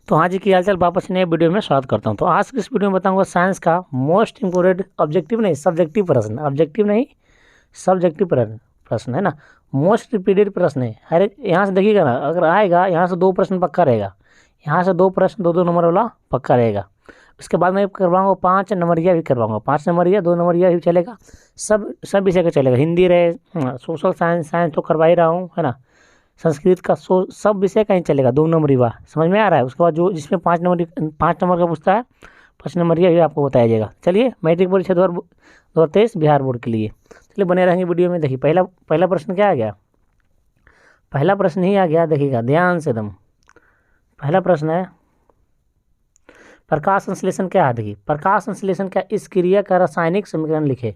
तो हाँ जी, की हालचाल, वापस नए वीडियो में स्वागत करता हूँ। तो आज की इस वीडियो में बताऊंगा साइंस का मोस्ट इम्पोर्टेंट ऑब्जेक्टिव नहीं सब्जेक्टिव प्रश्न, ऑब्जेक्टिव नहीं सब्जेक्टिव प्रश्न है ना। मोस्ट रिपीटेड प्रश्न है हर एक। यहाँ से देखिएगा ना, अगर आएगा यहाँ से 2 प्रश्न पक्का रहेगा, यहाँ से 2 प्रश्न 2-2 नंबर वाला पक्का रहेगा। उसके बाद मैं करवाऊँगा 5 नंबरिया भी करवाऊँगा, 5 नंबरिया 2 नंबरिया भी चलेगा। सब विषय का चलेगा, हिंदी रहे, सोशल साइंस साइंस तो करवा ही रहा हूँ है ना, संस्कृत का सब विषय का ही चलेगा। 2 नंबरी वाह, समझ में आ रहा है। उसके बाद जो जिसमें 5 नंबर का पूछता है, 5 नंबर ये भी आपको बताया जाएगा। चलिए, मैट्रिक परीक्षा 2023 बिहार बोर्ड के लिए, चलिए बने रहेंगे वीडियो में। देखिए पहला प्रश्न क्या आ गया, पहला प्रश्न ही आ गया, देखिएगा ध्यान से एकदम। पहला प्रश्न है प्रकाश संश्लेषण क्या है। देखिए प्रकाश संश्लेषण क्या, इस क्रिया का रासायनिक समीकरण लिखे।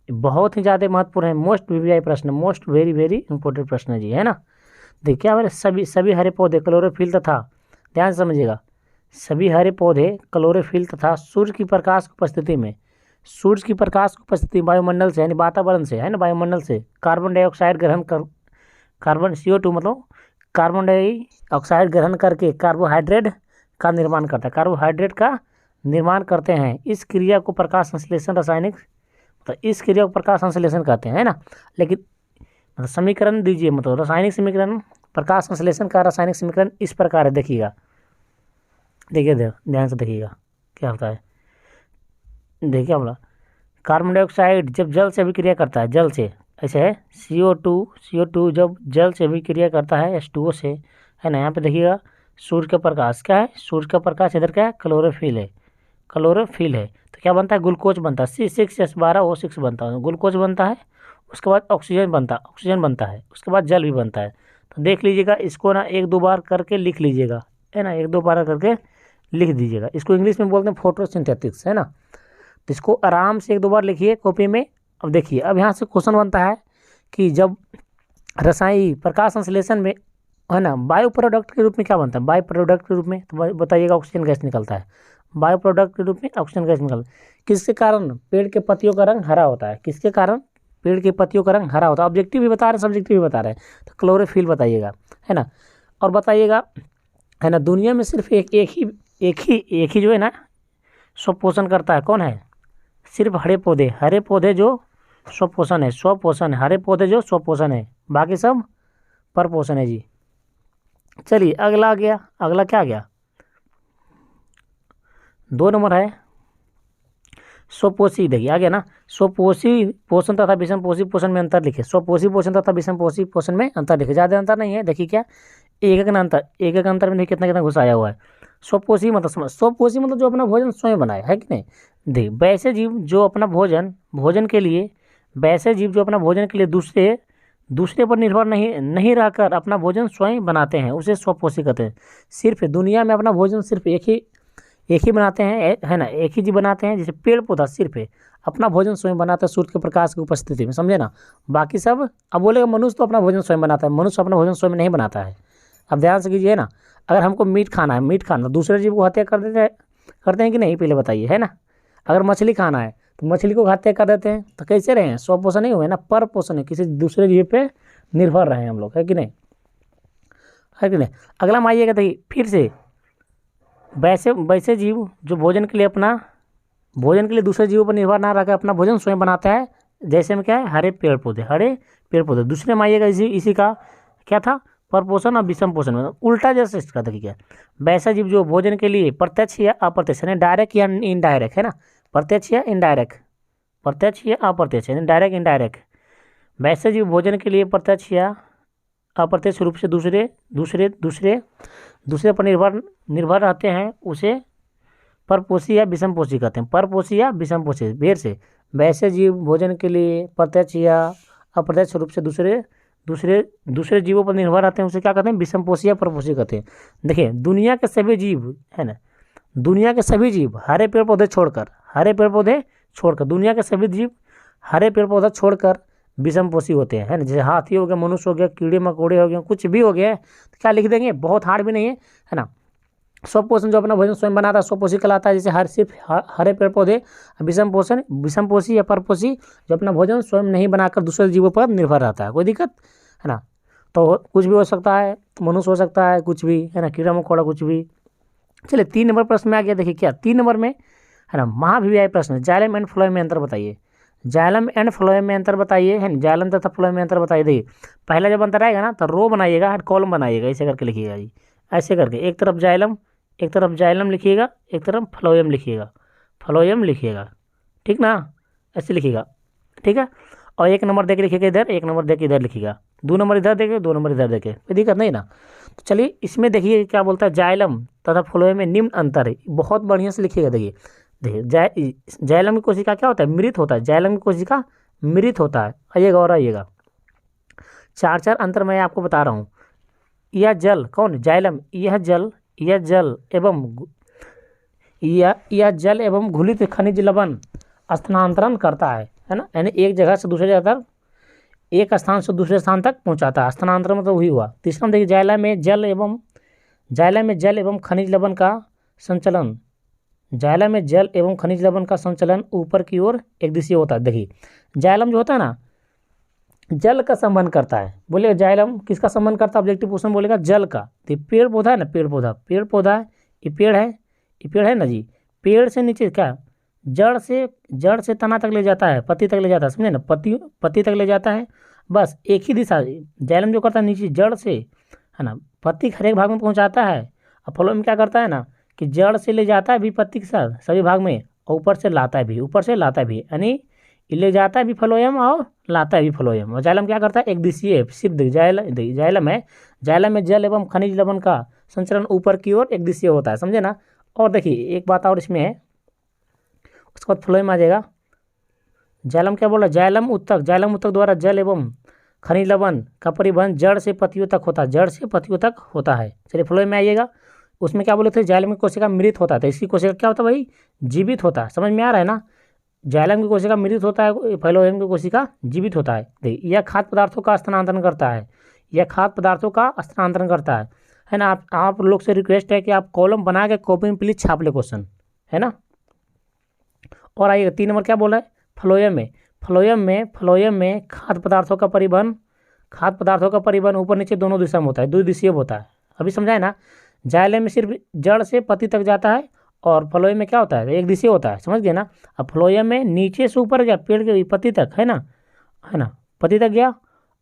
बहुत ही ज़्यादा महत्वपूर्ण है, मोस्ट वीवीआई प्रश्न, मोस्ट वेरी वेरी इंपॉर्टेंट प्रश्न है जी, है ना। देखिए क्या बोले, सभी हरे पौधे क्लोरोफिल तथा, ध्यान से समझिएगा, सभी हरे पौधे क्लोरोफिल तथा सूर्य की प्रकाश की उपस्थिति में, सूर्य की प्रकाश की उपस्थिति वायुमंडल से यानी वातावरण से है ना, वायुमंडल से कार्बन डाइऑक्साइड ग्रहण कर, कार्बन CO2 मतलब कार्बन डाइऑक्साइड ग्रहण करके कार्बोहाइड्रेट का निर्माण करता है, कार्बोहाइड्रेट का निर्माण करते हैं। इस क्रिया को प्रकाश संश्लेषण रासायनिक, तो इस क्रिया को प्रकाश संश्लेषण कहते हैं ना। लेकिन समीकरण दीजिए, मतलब रासायनिक समीकरण, प्रकाश संश्लेषण का रासायनिक समीकरण इस प्रकार है। देखिएगा, देखिए ध्यान से देखिएगा क्या होता है। देखिए क्या बोला, कार्बन डाइऑक्साइड जब जल से अभिक्रिया करता है, जल से, ऐसे है CO2 जब जल से अभिक्रिया करता है H2O से, है ना। यहाँ पे देखिएगा सूर्य का प्रकाश क्या है, सूर्य का प्रकाश इधर क्या है, क्लोरोफिल है, क्लोरोफिल है। तो क्या बनता है, ग्लूकोज बनता है, C6H12O6 बनता है, ग्लूकोज बनता है। उसके बाद ऑक्सीजन बनता है, उसके बाद जल भी बनता है। तो देख लीजिएगा, इसको ना 1-2 बार करके लिख लीजिएगा, है ना, 1-2 बार करके लिख दीजिएगा। इसको इंग्लिश में बोलते हैं फोटोसिंथेसिस, है ना। तो इसको आराम से 1-2 बार लिखिए कॉपी में। अब देखिए, अब यहाँ से क्वेश्चन बनता है कि जब रासायनिक प्रकाश संश्लेषण में, है ना, बायो प्रोडक्ट के रूप में क्या बनता है, बायो प्रोडक्ट के रूप में, तो बताइएगा ऑक्सीजन गैस निकलता है, बायो प्रोडक्ट के रूप में ऑक्सीजन गैस निकलता है। किसके कारण, पेड़ के पत्तियों का रंग हरा होता है, किसके कारण पेड़ की पत्तियों का रंग हरा होता है। ऑब्जेक्टिव भी बता रहे हैं, सब्जेक्टिव भी बता रहे हैं, तो क्लोरोफिल बताइएगा, है ना। और बताइएगा, है ना, दुनिया में सिर्फ एक ही जो है ना स्वपोषण करता है, कौन है, सिर्फ हरे पौधे जो स्वपोषण है, हरे पौधे जो स्वपोषण है, बाकी सब परपोषण है जी। चलिए अगला आ गया, अगला क्या आ गया, 2 नंबर है स्वपोषी। देखिए आ गया ना, स्वपोषी पोषण तथा विषमपोषी पोषण में अंतर लिखे। स्वपोषी पोषण तथा विषमपोषी पोषण में अंतर लिखे, ज़्यादा अंतर नहीं है। देखिए क्या, एक अंतर में देखिए कितना कितना घुसाया हुआ है। स्वपोषी मतलब जो अपना भोजन स्वयं बनाए, है कि नहीं। देखिए वैसे जीव जो अपना भोजन के लिए, वैसे जीव जो अपना भोजन के लिए दूसरे पर निर्भर नहीं रहकर अपना भोजन स्वयं बनाते हैं, उसे स्वपोषी कहते हैं। सिर्फ दुनिया में अपना भोजन सिर्फ एक ही बनाते हैं, है ना, एक ही जीव बनाते हैं। जैसे पेड़ पौधा सिर्फ अपना भोजन स्वयं बनाता है सूर्य के प्रकाश की उपस्थिति में, समझे ना। बाकी सब, अब बोलेगा मनुष्य तो अपना भोजन स्वयं बनाता है, मनुष्य अपना भोजन स्वयं नहीं बनाता है। अब ध्यान से कीजिए ना, अगर हमको मीट खाना दूसरे जीव को हत्या करते हैं कि नहीं, पहले बताइए, है ना। अगर मछली खाना है तो मछली को हत्या कर देते हैं, तो कैसे रहे हैं, स्वपोषण नहीं हुए ना, पर पोषण है, किसी दूसरे जीव पे निर्भर रहे हैं हम लोग, है कि नहीं, है कि नहीं। अगला में आइएगा, देखिए फिर से, वैसे जीव जो भोजन के लिए दूसरे जीवों पर निर्भर ना रहकर अपना भोजन स्वयं बनाता है, जैसे में क्या है, हरे पेड़ पौधे। दूसरे में आइएगा, इसी का क्या था, परपोषण और विषम पोषण में उल्टा जैसे इसका। देखिए क्या, वैसा जीव जो भोजन के लिए प्रत्यक्ष या अप्रत्यक्ष यानी डायरेक्ट या इनडायरेक्ट, है ना, प्रत्यक्ष या अप्रत्यक्ष यानी डायरेक्ट इनडायरेक्ट, वैसे जीव भोजन के लिए प्रत्यक्ष या अप्रत्यक्ष रूप से दूसरे पर निर्भर रहते हैं, उसे परपोषी या विषमपोषी कहते हैं। परपोषी या विषमपोषी, फिर से, वैसे जीव भोजन के लिए प्रत्यक्ष या अप्रत्यक्ष रूप से दूसरे जीवों पर निर्भर रहते हैं, उसे क्या कहते हैं, विषमपोषी या परपोषी कहते हैं। देखिए दुनिया के सभी जीव, है ना, दुनिया के सभी जीव हरे पेड़ पौधे छोड़कर दुनिया के सभी जीव हरे पेड़ पौधे छोड़कर विषमपोषी होते हैं, है ना। जैसे हाथी हो गया, मनुष्य हो गया, कीड़े मकोड़े हो गए, कुछ भी हो गया, तो क्या लिख देंगे, बहुत हार्ड भी नहीं है ना। स्वपोषण जो अपना भोजन स्वयं बनाता है स्वपोषी कहलाता है। जैसे सिर्फ हरे पेड़ पौधे, विषमपोषी या परपोषी जो अपना भोजन स्वयं नहीं बनाकर दूसरे जीवों पर निर्भर रहता है, कोई दिक्कत, है ना। तो कुछ भी हो सकता है, मनुष्य हो सकता है, कुछ भी, है ना, कीड़ा मकोड़ा कुछ भी, चलिए 3 नंबर प्रश्न में आ गया। देखिए क्या 3 नंबर में है ना, महाभिव्याय प्रश्न, जाइलम एंड फ्लोएम में अंतर बताइए। जाइलम एंड फ्लोएम में अंतर बताइए, है ना, जाइलम तथा फ्लोएम में अंतर बताइए। देखिए पहला जब अंतर आएगा ना तो रो बनाइएगा और कॉलम बनाइएगा, ऐसे करके लिखिएगा जी, ऐसे करके एक तरफ जाइलम लिखिएगा, एक तरफ फ्लोएम लिखिएगा, फ्लोएम लिखिएगा, ठीक ना, ऐसे लिखिएगा, ठीक है। और 1 नंबर देके लिखिएगा इधर, 1 नंबर देके इधर लिखिएगा, 2 नंबर इधर देके, 2 नंबर इधर देके, कोई दिक्कत नहीं ना। तो चलिए इसमें देखिए क्या बोलता है, जाइलम तथा फ्लोएम में निम्न अंतर है, बहुत बढ़िया से लिखिएगा। देखिए देखिए जाइलम की कोशिका क्या होता है, मृत होता है, जाइलम की कोशिका मृत होता है। आइएगा और आइएगा, 4 अंतर मैं आपको बता रहा हूँ। यह जल कौन, जाइलम, यह जल एवं घुलित खनिज लवण स्थानांतरण करता है ना, यानी एक जगह से दूसरे जगह तक, एक स्थान से दूसरे स्थान तक पहुंचाता है। स्थानांतरण मतलब वही हुआ। तीसरा देखिए जाइलम में जल एवं खनिज लवण का संचलन, जाइलम में जल एवं खनिज लवण का संचलन ऊपर की ओर एक दिशीय होता है। देखिए जाइलम जो होता है ना, जल का संबंध करता है। बोलिए जाइलम किसका संबंध करता है, ऑब्जेक्टिव क्वेश्चन बोलेगा जल का। तो पेड़ पौधा है ना, पेड़ पौधा है, ये पेड़ है ना जी, पेड़ से नीचे क्या, जड़ से तना तक ले जाता है, पत्ती तक ले जाता है, समझे ना, पत्ती तक ले जाता है। बस एक ही दिशा जाइलम जो करता है, नीचे जड़ से, है ना, पत्ती हर एक भाग में पहुंचाता है। और फ्लोएम क्या करता है ना, कि जड़ से ले जाता है भी पत्ती के साथ सभी भाग में, और ऊपर से लाता है भी, यानी ले जाता है भी फ्लोएम और लाता है भी फ्लोएम। और जाइलम क्या करता है, एक दिशीय सिर्फ जाइलम में जल एवं खनिज लवण का संचरण ऊपर की ओर एक दिशीय होता है, समझे ना। और देखिए एक बात और इसमें है, उसके बाद फ्लोएम आ जाएगा। जाइलम क्या बोला, जाइलम उत्तक द्वारा जल एवं खनिज लवण का परिवहन जड़ से पत्तियों तक होता है। चलिए फ्लोएम में आइएगा, उसमें क्या बोले थे, जाइलम की कोशिका मृत होता है, इसकी कोशिका क्या होता है भाई, जीवित होता है। समझ में आ रहा है ना, जाइलम की कोशिका मृत होता है, फ्लोएम की कोशिका जीवित होता है। देखिए यह खाद्य पदार्थों का स्थानांतरण करता है ना। आप लोग से रिक्वेस्ट है कि आप कॉलम बना के कॉपी में प्लीज छाप ले क्वेश्चन, है ना। और आइए 3 नंबर क्या बोला है, फ्लोएम में खाद्य पदार्थों का परिवहन ऊपर नीचे दोनों दिशा में होता है, द्विदिशीय होता है। अभी समझाए ना, जाइलम में सिर्फ जड़ से पत्ती तक जाता है, और फ्लोएम में क्या होता है, एक दिशीय होता है, समझ गए ना। अब फ्लोएम में नीचे से ऊपर गया, पेड़ के पत्ती तक, है ना, पत्ती तक गया,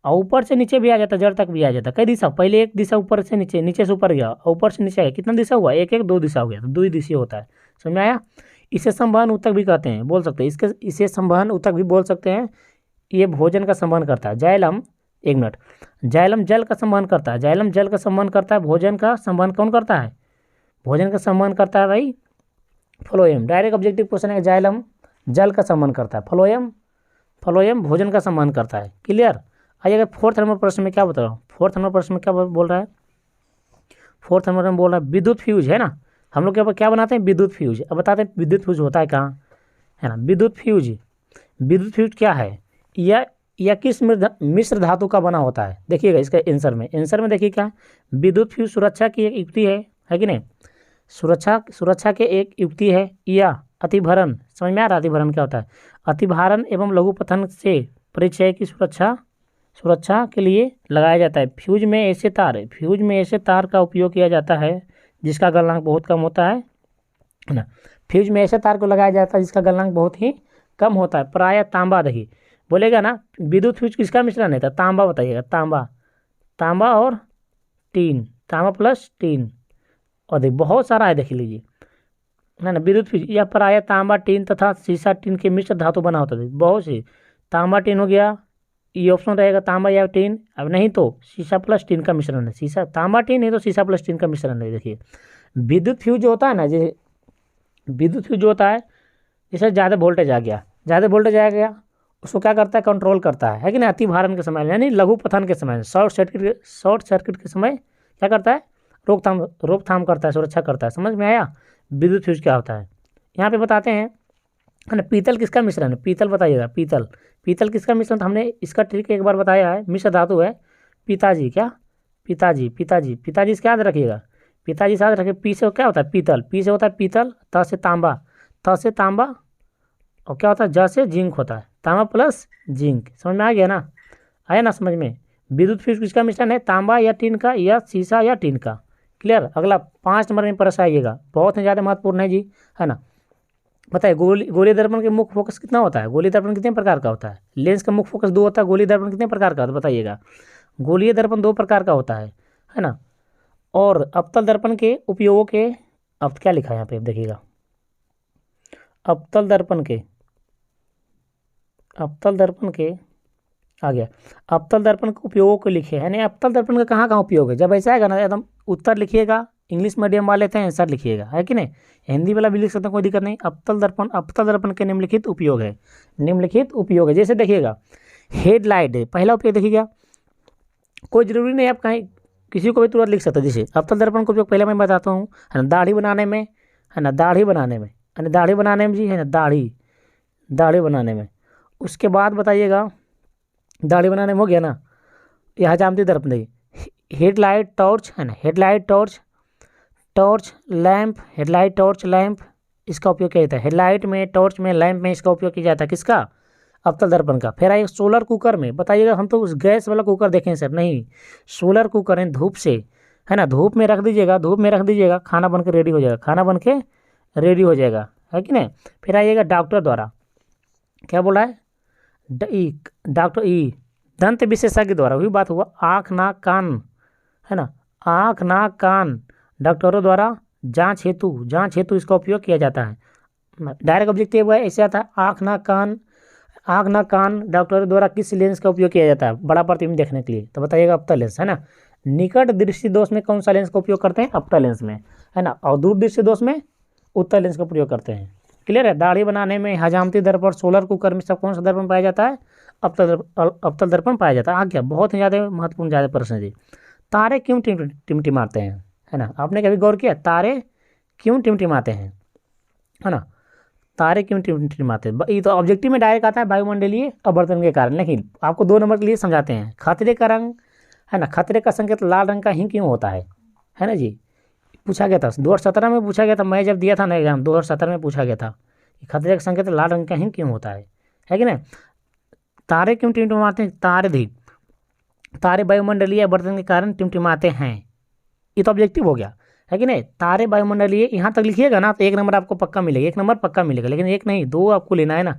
और ऊपर से नीचे भी आ जाता, जड़ तक भी आ जाता। कई दिशा, पहले एक दिशा ऊपर से नीचे, नीचे से ऊपर गया, और ऊपर से नीचे आया, कितना दिशा हुआ, एक 2 दिशा हो गया, तो द्विदिशीय होता है। समझ में आया। इसे संवहन ऊतक भी कहते हैं, बोल सकते हैं इसे संवहन ऊतक भी बोल सकते हैं। ये भोजन का संवहन करता है। जाइलम जल का संवहन करता है, भोजन का संवहन कौन करता है, भोजन का संवहन करता है भाई फ्लोएम। डायरेक्ट ऑब्जेक्टिव क्वेश्चन है, जाइलम जल का संवहन करता है, फ्लोएम भोजन का संवहन करता है। क्लियर। आइएगा 4th नंबर प्रश्न में क्या बता रहा हूँ, 4th नंबर प्रश्न में क्या बोल रहा है, 4th नंबर में बोल रहा है विद्युत फ्यूज, है ना। हम लोग क्या बनाते हैं, विद्युत फ्यूज। अब बताते हैं विद्युत फ्यूज होता है कहाँ, है ना। विद्युत फ्यूज क्या है, यह किस मिश्र धातु का बना होता है। देखिएगा इसका आंसर में देखिए क्या, विद्युत फ्यूज सुरक्षा की एक युक्ति है कि नहीं, सुरक्षा के एक युक्ति है, या अतिभरण, समझ में आ रहा है अतिभरण क्या होता है, अतिभारण एवं लघुपथन से परिचय की सुरक्षा के लिए लगाया जाता है। फ्यूज में ऐसे तार का उपयोग किया जाता है जिसका गलनांक बहुत कम होता है ना। फ्यूज में ऐसे तार को लगाया जाता है जिसका गलनांक बहुत ही कम होता है, प्रायः तांबा। देखिए बोलेगा ना विद्युत फ्यूज किसका मिश्रण है, तांबा बताइएगा, तांबा और टीन, तांबा प्लस टीन। और देखिए बहुत सारा है, देख लीजिए, है ना। विद्युत फ्यूज यह प्रायः तांबा, टीन तथा सीसा टीन के मिश्र धातु बना होता है। बहुत सी तांबा टीन हो गया, ये ऑप्शन रहेगा, तांबा या टीन। अब नहीं तो सीसा प्लस टीन का मिश्रण है, सीसा तांबा टीन नहीं तो सीसा प्लस टीन का मिश्रण है। देखिए विद्युत फ्यूज जो होता है ना, जैसे विद्युत फ्यूज जो होता है, जैसे ज़्यादा वोल्टेज आ गया उसको क्या करता है, कंट्रोल करता है कि नहीं, अतिभारण के समय यानी लघुपथन के समय, शॉर्ट सर्किट के समय क्या करता है, रोकथाम करता है, सुरक्षा करता है। समझ में आया विद्युत फ्यूज क्या होता है। यहाँ पे बताते हैं, है ना। पीतल किसका मिश्रण है, पीतल बताइएगा, पीतल किसका मिश्रण, हमने इसका ट्रिक एक बार बताया है, मिश्र धातु है पिताजी इसका याद रखिएगा, पिताजी से याद रखिए। पी से क्या होता है, पीतल, पी से होता है पीतल, त से तांबा, और क्या होता है, ज से जिंक होता है, तांबा प्लस जिंक। समझ में आ गया ना, आया ना समझ में। विद्युत फ्यूज किसका मिश्रण है, तांबा या टीन का, या सीसा या टीन का। क्लियर। अगला 5 नंबर में प्रश्न आइएगा, बहुत ही ज़्यादा महत्वपूर्ण है जी, है ना। बताइए गोलीय दर्पण के मुख्य फोकस कितना होता है? गोलीय दर्पण कितने प्रकार का होता है? लेंस का मुख्य फोकस 2 होता है, गोलीय दर्पण कितने प्रकार का होता है बताइएगा? गोलीय दर्पण 2 प्रकार का होता है ना। और अवतल दर्पण के उपयोगों के, अब क्या लिखा है यहाँ पे देखिएगा, अवतल दर्पण के आ गया, अवतल दर्पण के उपयोगों को लिखे, यानी अवतल दर्पण का कहाँ कहाँ उपयोग है। जब ऐसा आएगा ना एकदम उत्तर लिखिएगा, इंग्लिश मीडियम वाले थे आंसर लिखिएगा, है कि नहीं। हिंदी वाला भी लिख सकते हैं, कोई दिक्कत नहीं। अवतल दर्पण के निम्नलिखित उपयोग है, निम्नलिखित उपयोग है। जैसे देखिएगा हेडलाइट है, पहला उपयोग देखिएगा, कोई जरूरी नहीं आप कहीं किसी को भी तुरंत लिख सकते हैं। जैसे अवतल दर्पण का उपयोग पहले मैं बताता हूँ, है ना, दाढ़ी बनाने में, है ना, दाढ़ी बनाने में, यानी दाढ़ी बनाने में जी, है ना, दाढ़ी बनाने में। उसके बाद बताइएगा, दाढ़ी बनाने में हो गया ना, यह हजामती दर्पण देखिए, हेडलाइट टॉर्च, है ना, headlight torch lamp, headlight torch lamp, इसका उपयोग किया जाता है। हेडलाइट में, टॉर्च में, लैंप में इसका उपयोग किया जाता है, किसका? अवतल दर्पण का। फिर आइए सोलर कुकर में, बताइएगा हम तो उस गैस वाला कुकर देखें सर, नहीं, सोलर कुकर है, धूप से, है ना, धूप में रख दीजिएगा, खाना बन के रेडी हो जाएगा, है कि नहीं। फिर आइएगा डॉक्टर द्वारा, क्या बोला है, डॉक्टर दंत विशेषज्ञ द्वारा, वही बात हुआ, आँख नाक कान, है ना, आँख नाक कान डॉक्टरों द्वारा जांच हेतु इसका उपयोग किया जाता है। डायरेक्ट ऑब्जेक्टिव है, ऐसे आता है, आँख नाक कान डॉक्टरों द्वारा किस लेंस का उपयोग किया जाता है बड़ा प्रतिबिंब देखने के लिए? तो बताइएगा अवतल लेंस, है ना। निकट दृष्टि दोष में कौन सा लेंस का उपयोग करते हैं? अवतल लेंस में, है ना। और दूर दृष्टि दोष में उत्तल लेंस का प्रयोग करते हैं। क्लियर है। दाढ़ी बनाने में, हजामती दर्पण, सोलर कुकर में सब कौन सा दर्पण पाया जाता है? अवतल दर्पण पाया जाता है। आ गया बहुत ही ज़्यादा महत्वपूर्ण ज़्यादा प्रश्न जी, तारे क्यों टिमटिमाते हैं, है ना। आपने कभी गौर किया तारे क्यों टिमटिमाते हैं, है ना, तारे क्यों टिमटिमाते हैं? ये तो ऑब्जेक्टिव में डायरेक्ट आता है, वायुमंडलीय अपवर्तन के कारण। लेकिन आपको 2 नंबर के लिए समझाते हैं, खतरे का रंग, है ना, खतरे का संकेत लाल रंग का ही क्यों होता है ना जी। पूछा गया था 2017 में, पूछा गया था, मैं जब दिया था ना एग्जाम 2017 में पूछा गया था कि खतरे का संकेत लाल रंग का ही क्यों होता है कि नहीं। तारे क्यों टिमटिमाते हैं? तारे वायुमंडलीय अपवर्तन के कारण टिमटिमाते हैं, ये तो ऑब्जेक्टिव हो गया, है कि नहीं। तारे वायुमंडलीय, यहाँ तक लिखिएगा ना तो 1 नंबर आपको पक्का मिलेगा, 1 नंबर पक्का मिलेगा, लेकिन 1 नहीं 2 आपको लेना है ना।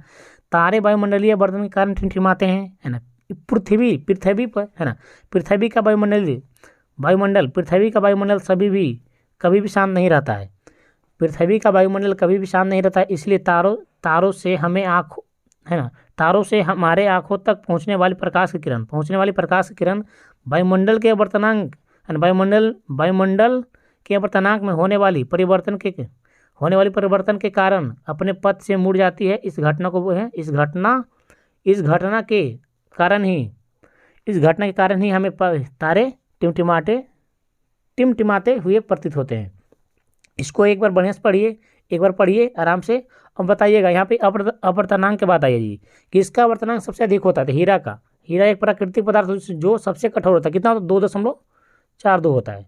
तारे वायुमंडलीय अपवर्तन के कारण टिमटिमाते हैं, है ना। पृथ्वी पर, है ना, पृथ्वी का वायुमंडल कभी भी शांत नहीं रहता है। पृथ्वी का वायुमंडल कभी भी शांत नहीं रहता है, इसलिए तारों से हमें है ना, तारों से हमारे आँखों तक पहुँचने वाली प्रकाश की किरण वायुमंडल के अपवर्तनांक, है ना, वायुमंडल के अपवर्तनांक में होने वाली परिवर्तन के कारण अपने पथ से मुड़ जाती है। इस घटना के कारण ही हमें तारे टिमटिमाते हुए प्रतीत होते हैं। इसको एक बार बढ़िया से पढ़िए आराम से। अब बताइएगा यहाँ पे अपवर्तनांक के बात आई जी, कि इसका अपवर्तनांक सबसे अधिक होता है हीरा एक प्राकृतिक पदार्थ जो सबसे कठोर होता है, कितना होता है? 2.42 होता है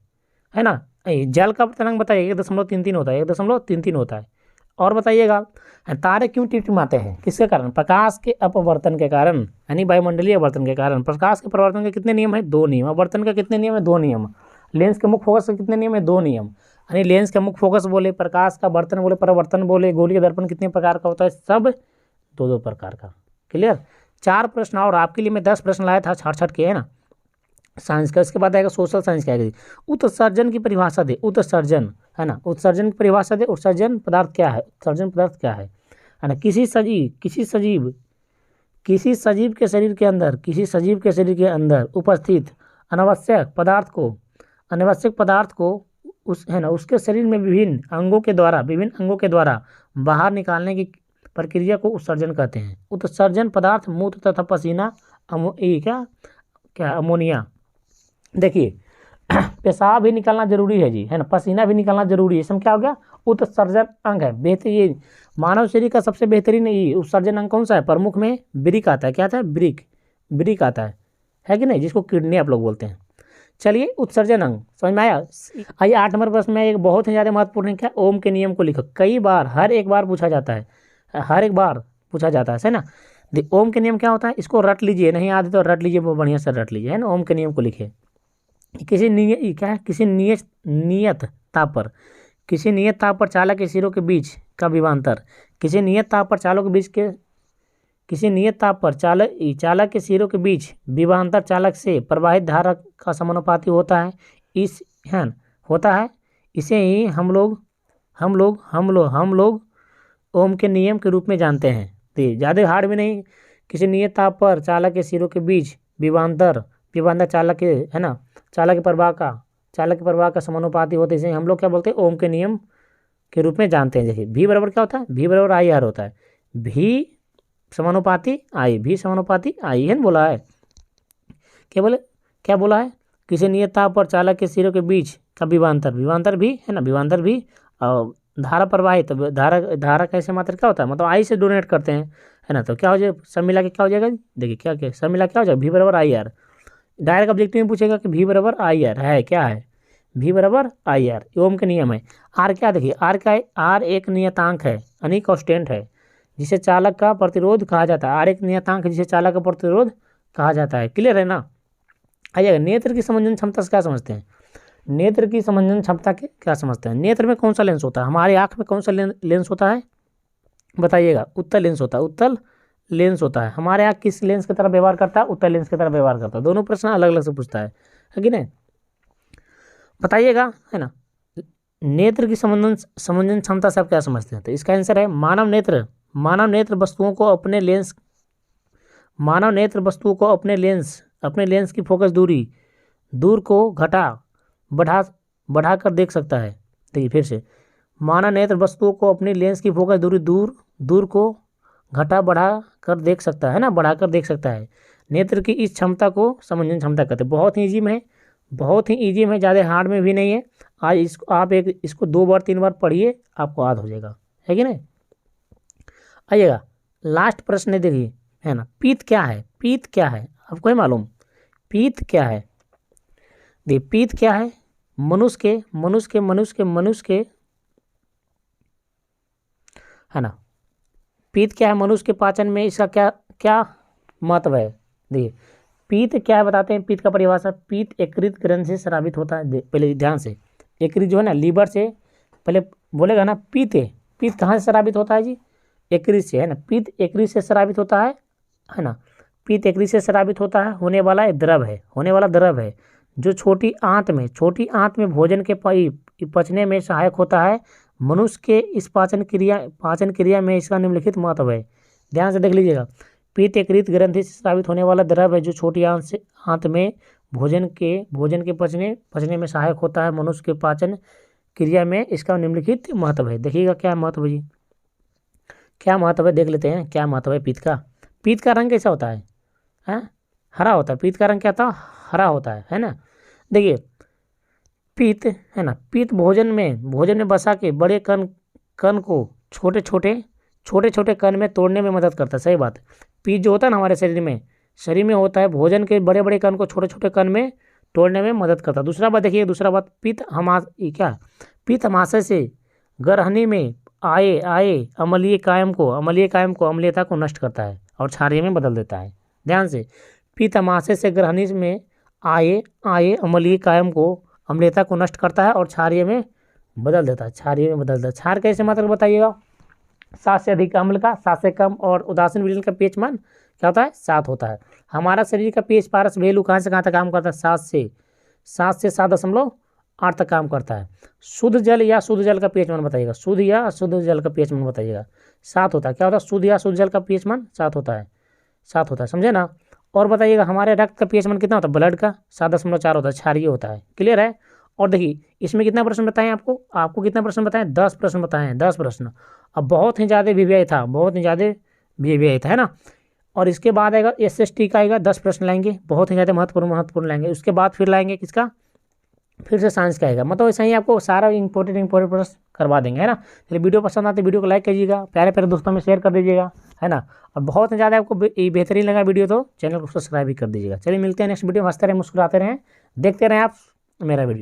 ना। जल का अपवर्तनांक बताइए 1.33 होता है, 1.33 होता है। और बताइएगा तारे क्यों टिमटिमाते हैं, किसके कारण? प्रकाश के अपवर्तन के कारण, यानी वायुमंडलीय अपवर्तन के कारण। प्रकाश के परिवर्तन के कितने नियम है? 2 नियम। अपवर्तन का कितने नियम है? 2 नियम। लेंस के मुख्य फोकस के कितने नियम है? 2 नियम। यानी लेंस का मुख्य फोकस बोले, प्रकाश का वर्तन बोले, परावर्तन बोले, गोलीय दर्पण कितने प्रकार का होता है? सब 2 प्रकार का। क्लियर। 4 प्रश्न और आपके लिए मैं 10 प्रश्न लाया था छठ के, है ना, साइंस का। इसके बाद आएगा सोशल साइंस का आएगा। उत्सर्जन की परिभाषा दे, उत्सर्जन, है ना, उत्सर्जन की परिभाषा दे। उत्सर्जन पदार्थ क्या है? है ना। किसी सजीव के शरीर के अंदर उपस्थित अनावश्यक पदार्थ को उसके शरीर में विभिन्न अंगों के द्वारा बाहर निकालने की प्रक्रिया को उत्सर्जन कहते हैं। उत्सर्जन पदार्थ मूत्र तथा पसीना, अमोनिया। देखिए पेशाब भी निकालना जरूरी है जी, है ना, पसीना भी निकालना जरूरी है। इसमें क्या हो गया? उत्सर्जन अंग है। बेहतरीन मानव शरीर का सबसे बेहतरीन उत्सर्जन अंग कौन सा है? प्रमुख में ब्रिक आता है। क्या आता है? ब्रिक आता है कि नहीं, जिसको किडनी आप लोग बोलते हैं। चलिए उत्सर्जन अंग समझ में आया। आइए 8 नंबर प्रश्न में एक बहुत ही ज़्यादा महत्वपूर्ण है, क्या? ओम के नियम को लिखो। हर एक बार पूछा जाता है, है ना। ओम के नियम क्या होता है? इसको रट लीजिए, नहीं आते तो रट लीजिए, वो बढ़िया से रट लीजिए, है ना। ओम के नियम को लिखिए। किसी नियत ताप पर चालक के सिरों के बीच का विभवांतर, किसी नियत ताप पर चालक के सिरों के बीच विभवांतर चालक से प्रवाहित धारा का समानुपाती होता है। इसे ही हम लोग ओम के नियम के रूप में जानते हैं। तो ज़्यादा हार्ड भी नहीं, किसी नियत ताप पर चालक के सिरों के बीच विभवांतर चालक के प्रवाह का समानुपाती होता है। इसे हम लोग क्या बोलते हैं, ओम के नियम के रूप में जानते हैं। देखिए V बराबर क्या होता है, V बराबर IR होता है। V समानुपाती I है ना, बोला है क्या बोला है, किसी नियत ताप पर चालक के सिरों के बीच का विभवांतर भी है ना, विभवांतर भी और धारा प्रवाहित, तो धारा कैसे मात्रा क्या होता है, मतलब I से डोनेट करते हैं, है ना। तो क्या हो जाएगा, सब मिला के क्या हो जाएगा, देखिए क्या सब मिला क्या हो जाएगा, V बराबर IR। डायरेक्ट ऑब्जेक्टिव में पूछेगा कि V बराबर IR है, क्या है, V बराबर IR, ओम के नियम है। R क्या, देखिए R क्या है, R एक नियतांक है, यानी कांस्टेंट है, जिसे चालक का प्रतिरोध कहा जाता है। R एक नियतांक है जिसे चालक का प्रतिरोध कहा जाता है। क्लियर है ना। आइएगा, नेत्र की समंजन क्षमता से क्या समझते हैं, नेत्र की समंजन क्षमता के क्या समझते हैं। नेत्र में कौन सा लेंस होता है, हमारे आँख में कौन सा लेंस होता है, बताइएगा, उत्तल लेंस होता है। हमारे यहाँ किस लेंस की तरह व्यवहार करता है, उत्तल लेंस की तरह व्यवहार करता है। दोनों प्रश्न अलग अलग से पूछता है कि नहीं, बताइएगा, है ना। नेत्र की समंजन क्षमता से आप क्या समझते हैं, तो इसका आंसर है मानव नेत्र वस्तुओं को अपने लेंस की फोकस दूर को बढ़ा कर देख सकता है। देखिए फिर से, मानव नेत्र वस्तुओं को अपनी लेंस की फोकस दूर को बढ़ा कर देख सकता है ना, बढ़ाकर देख सकता है। नेत्र की इस क्षमता को समंजन क्षमता कहते हैं। बहुत ही ईजी में, ज़्यादा हार्ड में भी नहीं है। आज आप इसको 2 बार 3 बार पढ़िए, आपको याद हो जाएगा, है कि नहीं। आइएगा, लास्ट प्रश्न देखिए, है ना। पीत क्या है, आपको है मालूम, पीत क्या है। देखिए पीत क्या है, मनुष्य के है ना, पीत क्या है, मनुष्य के पाचन में इसका क्या महत्व है। देखिए पीत क्या है बताते हैं, पीत का परिभाषा, पीत यकृत ग्रंथि से स्रावित होता है। पहले ध्यान से, यकृत जो है ना, लीवर से पहले बोलेगा ना, पीत कहाँ से स्रावित होता है जी, यकृत से, है ना। पीत यकृत से स्रावित होता है ना। पीत यकृत से स्रावित होता है, होने वाला द्रव है जो छोटी आंत में भोजन के पचने में सहायक होता है। मनुष्य के इस पाचन क्रिया में इसका निम्नलिखित महत्व है। ध्यान से देख लीजिएगा, पीत यकृत ग्रंथि से स्रावित होने वाला द्रव है जो छोटी आंत में भोजन के पचने में सहायक होता है। मनुष्य के पाचन क्रिया में इसका निम्नलिखित महत्व है। देखिएगा क्या महत्व है जी, क्या महत्व है, देख लेते हैं क्या महत्व है पीत का। पीत का रंग कैसा होता है, हरा होता है। पीत का रंग क्या था, हरा होता है ना। देखिए पीत, है ना, पीत भोजन में बसा के बड़े कण को छोटे छोटे कण में तोड़ने में मदद करता है। सही बात है। पीत जो होता है ना हमारे शरीर में होता है, भोजन के बड़े बड़े कण को छोटे छोटे कण में तोड़ने में मदद करता है। दूसरा बात, पीत अमाशय से ग्रहणी में आए अम्लीय कायम को अम्लीयता को नष्ट करता है और क्षारीय में बदल देता है। ध्यान से, पीत अमाशय से ग्रहणी में आए अम्लीय कायम को अम्लीयता को नष्ट करता है और क्षारीय में बदल देता है। क्षार कैसे मात्रा बताइएगा, 7 से अधिक अम्ल का, 7 से कम और उदासीन विलयन का pH मान क्या होता है, 7 होता है। हमारा शरीर का pH पारस वैल्यू कहाँ से कहाँ तक काम करता है, 7 से 7.8 तक काम करता है। शुद्ध जल या शुद्ध जल का pH मान बताइएगा, शुद्ध या अशुद्ध जल का pH मान बताइएगा, 7 होता है। क्या होता है, शुद्ध या शुद्ध जल का pH मान 7 होता है, समझे ना। और बताइएगा हमारे रक्त का pH मान कितना होता है, ब्लड का 7.4 होता है, क्षारीय होता है। क्लियर है। और देखिए इसमें कितना प्रश्न बताएं, आपको कितना प्रश्न बताएं, 10 प्रश्न बताएं, 10 प्रश्न। अब बहुत ही ज़्यादा वीवीआई था, है ना। और इसके बाद आएगा SST का आएगा, 10 प्रश्न लाएंगे, बहुत ही ज़्यादा महत्वपूर्ण लाएंगे। उसके बाद फिर लाएंगे किसका, फिर से साइंस का आएगा। मतलब ऐसा ही आपको सारा इंपॉर्टेंट प्रश्न करवा देंगे, है ना। चलिए वीडियो पसंद आते वीडियो को लाइक कीजिएगा, प्यारे दोस्तों में शेयर कर दीजिएगा, है ना। और बहुत ही ज़्यादा आपको बेहतरीन लगा वीडियो तो चैनल को सब्सक्राइब भी कर दीजिएगा। चलिए मिलते हैं नेक्स्ट वीडियो में, हंसते रहें, मुस्कुराते रहें, देखते रहें आप मेरा वीडियो।